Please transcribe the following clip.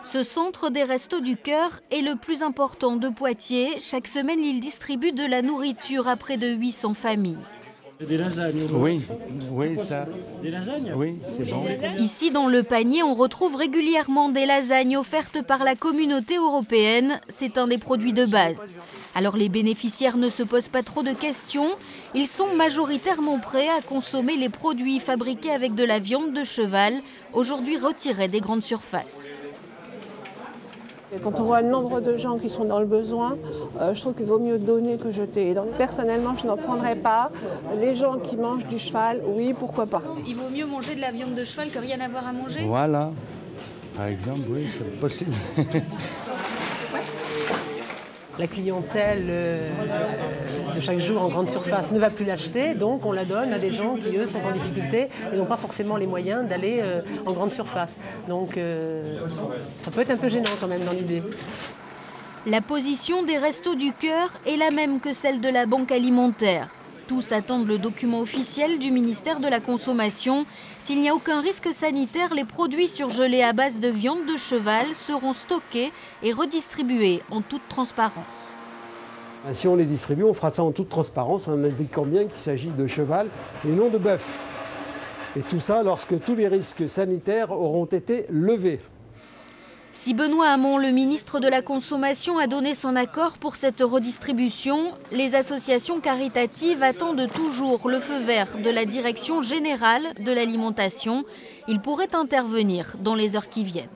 Ce centre des Restos du Cœur est le plus important de Poitiers. Chaque semaine, il distribue de la nourriture à près de 800 familles. Des lasagnes. Oui, ça. Des lasagnes? Oui, c'est bon. Ici, dans le panier, on retrouve régulièrement des lasagnes offertes par la communauté européenne. C'est un des produits de base. Alors les bénéficiaires ne se posent pas trop de questions. Ils sont majoritairement prêts à consommer les produits fabriqués avec de la viande de cheval, aujourd'hui retirés des grandes surfaces. Et quand on voit le nombre de gens qui sont dans le besoin, je trouve qu'il vaut mieux donner que jeter. Donc personnellement, je n'en prendrai pas. Les gens qui mangent du cheval, oui, pourquoi pas. Il vaut mieux manger de la viande de cheval que rien avoir à manger? Voilà. Par exemple, oui, c'est possible. La clientèle de chaque jour en grande surface ne va plus l'acheter, donc on la donne à des gens qui, eux, sont en difficulté et n'ont pas forcément les moyens d'aller en grande surface. Donc ça peut être un peu gênant quand même dans l'idée. La position des Restos du Cœur est la même que celle de la Banque alimentaire. Tous attendent le document officiel du ministère de la Consommation. S'il n'y a aucun risque sanitaire, les produits surgelés à base de viande de cheval seront stockés et redistribués en toute transparence. Si on les distribue, on fera ça en toute transparence en indiquant bien qu'il s'agit de cheval et non de bœuf. Et tout ça lorsque tous les risques sanitaires auront été levés. Si Benoît Hamon, le ministre de la Consommation, a donné son accord pour cette redistribution, les associations caritatives attendent toujours le feu vert de la Direction générale de l'alimentation. Il pourrait intervenir dans les heures qui viennent.